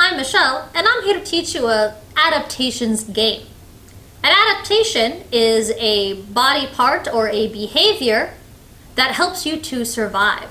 I'm Michelle, and I'm here to teach you a adaptations game. An adaptation is a body part or a behavior that helps you to survive.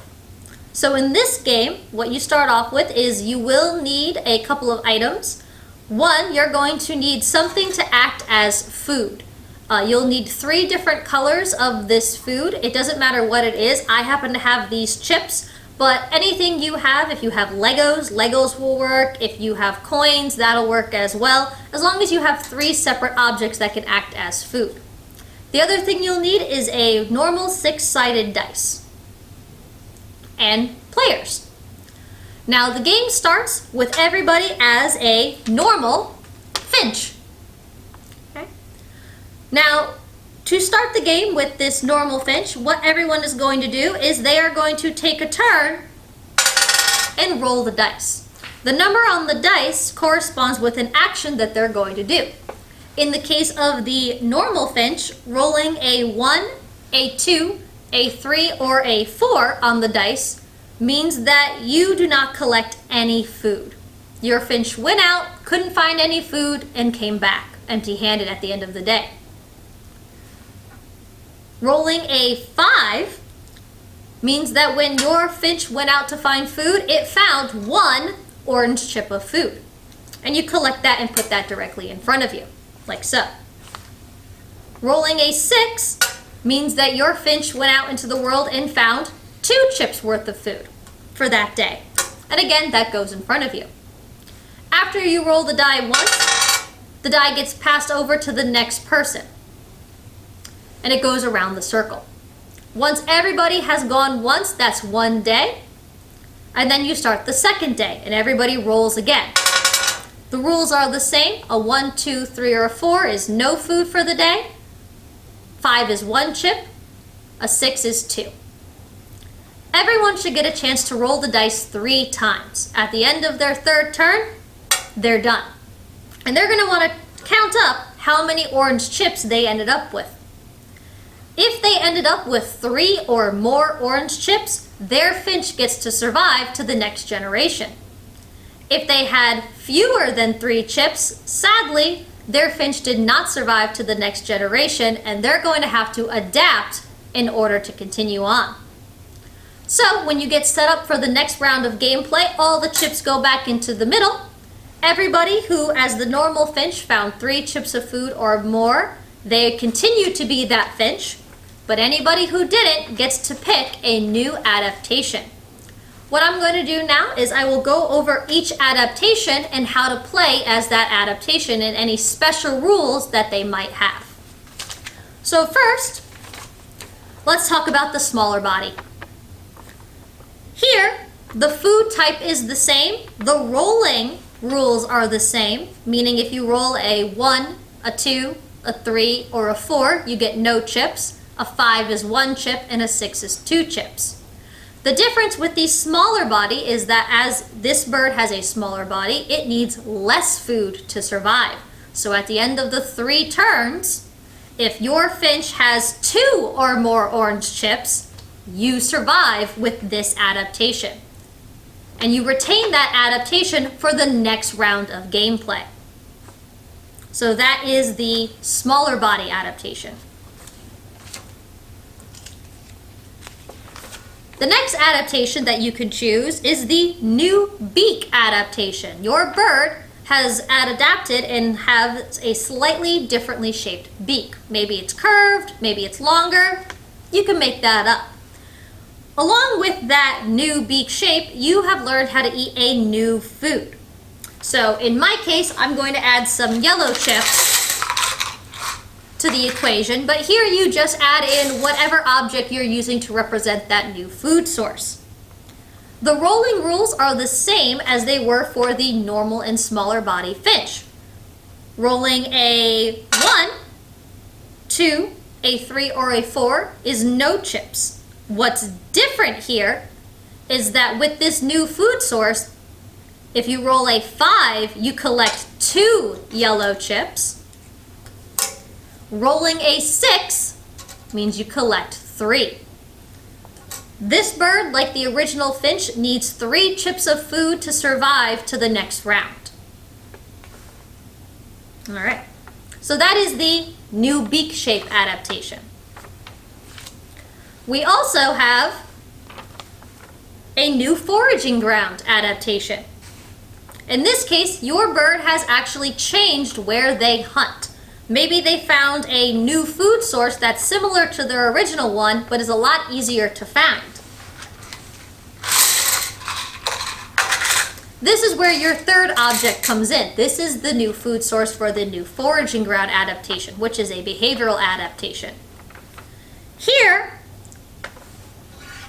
So in this game, what you start off with is you will need a couple of items. One, you're going to need something to act as food. You'll need 3 different colors of this food. It doesn't matter what it is. I happen to have these chips, but anything you have, if you have Legos will work. If you have coins, that'll work as well, as long as you have 3 separate objects that can act as food. The other thing you'll need is a normal 6-sided dice and players. Now the game starts with everybody as a normal finch. Now, to start the game with this normal finch, what everyone is going to do is they are going to take a turn and roll the dice. The number on the dice corresponds with an action that they're going to do. In the case of the normal finch, rolling a 1, a 2, a 3, or a 4 on the dice means that you do not collect any food. Your finch went out, couldn't find any food, and came back empty-handed at the end of the day. Rolling a 5 means that when your finch went out to find food, it found 1 orange chip of food. And you collect that and put that directly in front of you, like so. Rolling a 6 means that your finch went out into the world and found 2 chips worth of food for that day. And again, that goes in front of you. After you roll the die once, the die gets passed over to the next person, and it goes around the circle. Once everybody has gone once, that's 1 day, and then you start the second day, and everybody rolls again. The rules are the same. A 1, 2, 3, or a 4 is no food for the day. 5 is 1 chip. A 6 is 2. Everyone should get a chance to roll the dice 3 times. At the end of their 3rd turn, they're done. And they're gonna wanna count up how many orange chips they ended up with. If they ended up with 3 or more orange chips, their finch gets to survive to the next generation. If they had fewer than 3 chips, sadly, their finch did not survive to the next generation, and they're going to have to adapt in order to continue on. So when you get set up for the next round of gameplay, all the chips go back into the middle. Everybody who, as the normal finch, found 3 chips of food or more, they continue to be that finch. But anybody who didn't gets to pick a new adaptation. What I'm going to do now is I will go over each adaptation and how to play as that adaptation and any special rules that they might have. So first, let's talk about the smaller body. Here, the food type is the same. The rolling rules are the same, meaning if you roll a 1, a 2, a 3, or a 4, you get no chips. A 5 is 1 chip, and a 6 is 2 chips. The difference with the smaller body is that as this bird has a smaller body, it needs less food to survive. So at the end of the 3 turns, if your finch has 2 or more orange chips, you survive with this adaptation. And you retain that adaptation for the next round of gameplay. So that is the smaller body adaptation. The next adaptation that you can choose is the new beak adaptation. Your bird has adapted and has a slightly differently shaped beak. Maybe it's curved, maybe it's longer. You can make that up. Along with that new beak shape, you have learned how to eat a new food. So in my case, I'm going to add some yellow chips to the equation, but here you just add in whatever object you're using to represent that new food source. The rolling rules are the same as they were for the normal and smaller body finch. Rolling a 1, 2, a 3, or a 4 is no chips. What's different here is that with this new food source, if you roll a 5, you collect 2 yellow chips. Rolling a 6 means you collect 3. This bird, like the original finch, needs 3 chips of food to survive to the next round. All right. So that is the new beak shape adaptation. We also have a new foraging ground adaptation. In this case, your bird has actually changed where they hunt. Maybe they found a new food source that's similar to their original one, but is a lot easier to find. This is where your third object comes in. This is the new food source for the new foraging ground adaptation, which is a behavioral adaptation. Here,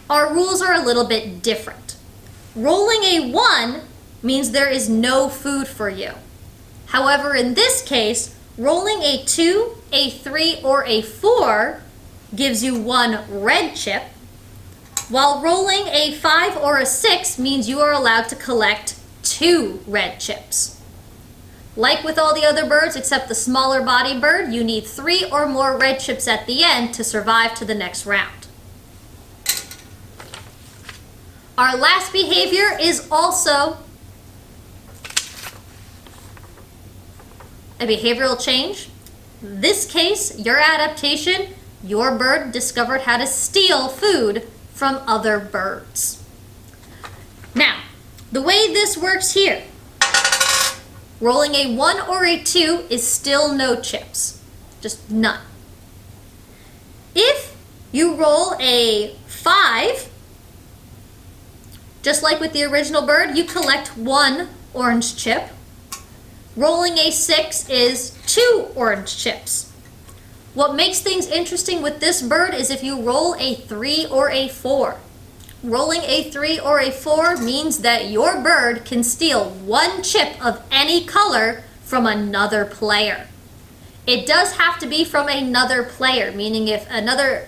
our rules are a little bit different. Rolling a 1 means there is no food for you. However, in this case, rolling a 2, a 3, or a 4 gives you 1 red chip, while rolling a 5 or a 6 means you are allowed to collect 2 red chips. Like with all the other birds except the smaller body bird, you need 3 or more red chips at the end to survive to the next round. Our last behavior is also a behavioral change. In this case, your adaptation, your bird discovered how to steal food from other birds. Now, the way this works here, rolling a 1 or a 2 is still no chips, just none. If you roll a 5, just like with the original bird, you collect 1 orange chip. Rolling a 6 is 2 orange chips. What makes things interesting with this bird is if you roll a 3 or a 4. Rolling a 3 or a 4 means that your bird can steal 1 chip of any color from another player. It does have to be from another player, meaning if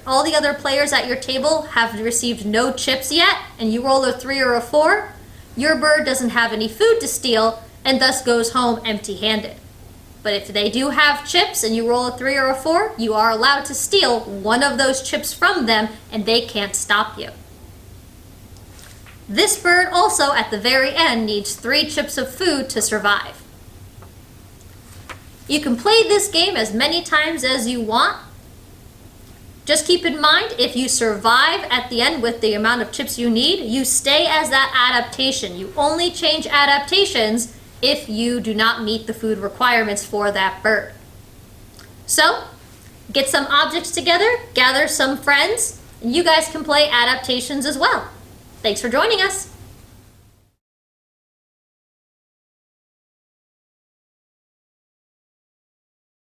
all the other players at your table have received no chips yet and you roll a 3 or a 4, your bird doesn't have any food to steal and thus goes home empty-handed. But if they do have chips and you roll a 3 or a 4, you are allowed to steal 1 of those chips from them and they can't stop you. This bird also at the very end needs 3 chips of food to survive. You can play this game as many times as you want. Just keep in mind, if you survive at the end with the amount of chips you need, you stay as that adaptation. You only change adaptations if you do not meet the food requirements for that bird. So, get some objects together, gather some friends, and you guys can play adaptations as well. Thanks for joining us.